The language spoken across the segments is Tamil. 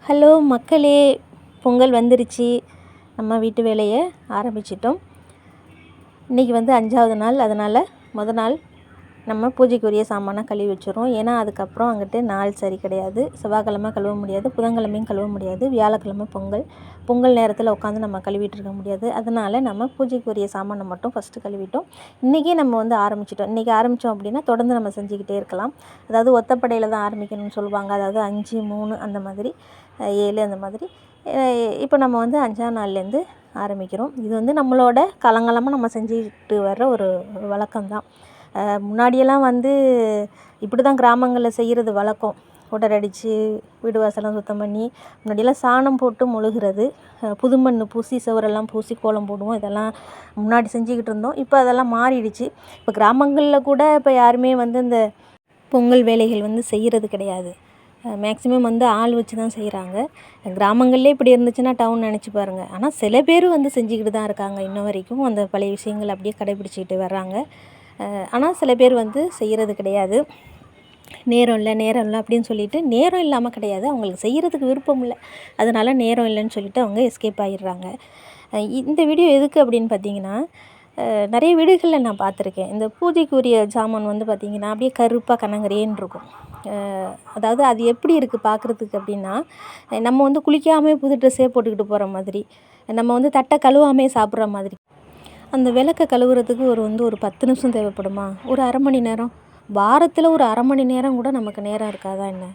ஹலோ மக்களே, பொங்கல் வந்துருச்சு. நம்ம வீட்டு வேலையை ஆரம்பிச்சிட்டோம். இன்றைக்கி வந்து 5வது நாள். அதனால் மொதல் நாள் நம்ம பூஜைக்குரிய சாமானை கழுவி வச்சுருவோம். ஏன்னா அதுக்கப்புறம் அங்கிட்டு நாள் சரி கிடையாது. செவ்வாய்க்கிழமை கழுவ முடியாது, புதன்கிழமையும் கழுவ முடியாது, வியாழக்கிழமை பொங்கல் நேரத்தில் உட்காந்து நம்ம கழுவிட்டு இருக்க முடியாது. அதனால் நம்ம பூஜைக்குரிய சாமானை மட்டும் ஃபஸ்ட்டு கழுவிட்டோம். இன்றைக்கி நம்ம வந்து ஆரம்பிச்சிட்டோம். இன்றைக்கி ஆரம்பித்தோம் அப்படின்னா தொடர்ந்து நம்ம செஞ்சுக்கிட்டே இருக்கலாம். அதாவது ஒத்தப்படையில் தான் ஆரம்பிக்கணும்னு சொல்லுவாங்க. அதாவது 5, 3 அந்த மாதிரி, 7 அந்த மாதிரி. இப்போ நம்ம வந்து 5ஆம் நாள்லேருந்து ஆரம்பிக்கிறோம். இது வந்து நம்மளோட காலங்காலமாக நம்ம செஞ்சுக்கிட்டு வர்ற ஒரு வழக்கம்தான். முன்னாடியெல்லாம் வந்து இப்படி தான் கிராமங்களில் செய்கிறது வழக்கம். உடர் அடித்து வீடு வாசலாம் சுத்தம் பண்ணி, முன்னாடியெல்லாம் சாணம் போட்டு மொழுகிறது, புது மண் பூசி சுவரெல்லாம் பூசி கோலம் போடுவோம். இதெல்லாம் முன்னாடி செஞ்சுக்கிட்டு இருந்தோம். இப்போ அதெல்லாம் மாறிடுச்சு. இப்போ கிராமங்களில் கூட இப்போ யாருமே வந்து இந்த பொங்கல் வேலைகள் வந்து செய்கிறது கிடையாது. மேக்ஸிமம் வந்து ஆள் வச்சு தான் செய்கிறாங்க. கிராமங்கள்லேயே இப்படி இருந்துச்சுன்னா டவுன் நினச்சி பாருங்கள். ஆனால் சில பேர் வந்து செஞ்சுக்கிட்டு தான் இருக்காங்க. இன்ன வரைக்கும் அந்த பழைய விஷயங்கள் அப்படியே கடைபிடிச்சிக்கிட்டு வர்றாங்க. ஆனால் சில பேர் வந்து செய்கிறது கிடையாது. நேரம் இல்லை அப்படின்னு சொல்லிட்டு, நேரம் இல்லாமல் கிடையாது, அவங்களுக்கு செய்கிறதுக்கு விருப்பம் இல்லை, அதனால் நேரம் இல்லைன்னு சொல்லிட்டு அவங்க எஸ்கேப் ஆகிடுறாங்க. இந்த வீடியோ எதுக்கு அப்படின்னு பார்த்தீங்கன்னா, நிறைய வீடுகளில் நான் பார்த்துருக்கேன். இந்த பூஜைக்குரிய சாமான் வந்து பார்த்திங்கன்னா அப்படியே கருப்பாக கனங்கரேன்னு இருக்கும். அதாவது அது எப்படி இருக்குது பார்க்குறதுக்கு அப்படின்னா, நம்ம வந்து குளிக்காமே புது ட்ரெஸ்ஸே போட்டுக்கிட்டு போகிற மாதிரி, நம்ம வந்து தட்டை கழுவாமே சாப்பிட்ற மாதிரி. அந்த விளக்கை கழுவுறதுக்கு ஒரு 10 நிமிஷம் தேவைப்படுமா? ஒரு அரை மணி நேரம், வாரத்தில் ஒரு அரை மணி நேரம் கூட நமக்கு நேரம் இருக்காதா என்ன?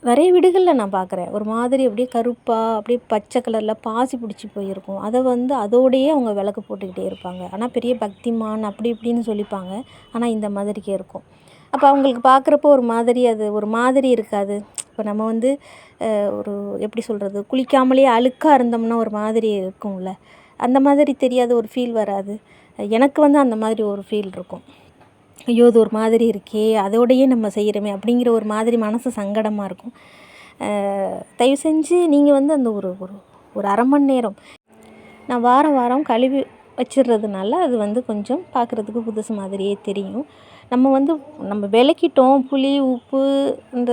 நிறைய வீடுகளில் நான் பார்க்குறேன். ஒரு மாதிரி அப்படியே கருப்பாக அப்படியே பச்சை கலரில் பாசி பிடிச்சி போயிருக்கும். அதை வந்து அதோடையே அவங்க விளக்கு போட்டுக்கிட்டே இருப்பாங்க. ஆனால் பெரிய பக்திமான் அப்படி இப்படின்னு சொல்லிப்பாங்க. ஆனால் இந்த மாதிரிக்கே இருக்கும். அப்போ அவங்களுக்கு பார்க்குறப்போ அது ஒரு மாதிரி இருக்காது. இப்போ நம்ம வந்து ஒரு எப்படி சொல்கிறது, குளிக்காமலேயே அழுக்காக இருந்தோம்னா ஒரு மாதிரி இருக்கும்ல, அந்த மாதிரி தெரியாத ஒரு ஃபீல் வராது. எனக்கு வந்து அந்த மாதிரி ஒரு ஃபீல் இருக்கும். ஐயோ, இது ஒரு மாதிரி இருக்கே, அதோடையே நம்ம செய்கிறோமே அப்படிங்கிற ஒரு மாதிரி மனசு சங்கடமாக இருக்கும். தயவு செஞ்சு நீங்கள் வந்து அந்த ஒரு அரை மணி நேரம் நான் வாரம் கழுவி வச்சிடுறதுனால அது வந்து கொஞ்சம் பார்க்குறதுக்கு புதுசு மாதிரியே தெரியும். நம்ம விளக்கிட்டோம், புளி உப்பு இந்த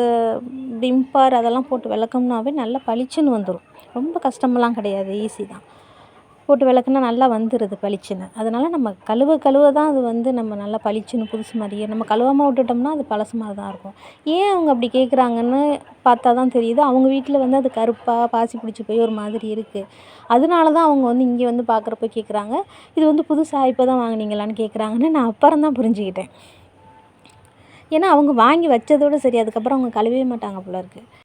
விம்பார் அதெல்லாம் போட்டு விளக்கம்னாவே நல்லா பளிச்சுன்னு வந்துடும். ரொம்ப கஷ்டமெல்லாம் கிடையாது, ஈஸி தான். போட்டு விளக்குனா நல்லா வந்துடுது பளிச்சுன்னு. அதனால் நம்ம கழுவ தான் அது வந்து நம்ம நல்லா பளிச்சுன்னு புதுசு மாதிரியே. நம்ம கழுவாமல் விட்டுட்டோம்னா அது பழசு மாதிரி தான் இருக்கும். ஏன் அவங்க அப்படி கேட்குறாங்கன்னு பார்த்தா தான் தெரியுது. அவங்க வீட்டில் வந்து அது கருப்பாக பாசி பிடிச்சி போய் ஒரு மாதிரி இருக்குது. அதனால தான் அவங்க வந்து இங்கே வந்து பார்க்குறப்ப கேட்குறாங்க, இது வந்து புதுசாக இப்போ தான் வாங்கினீங்களான்னு கேட்குறாங்கன்னு நான் அப்புறம் தான் புரிஞ்சுக்கிட்டேன். ஏன்னா அவங்க வாங்கி வச்சதோடு சரி, அதுக்கப்புறம் அவங்க கழுவவே மாட்டாங்க போல இருக்குது.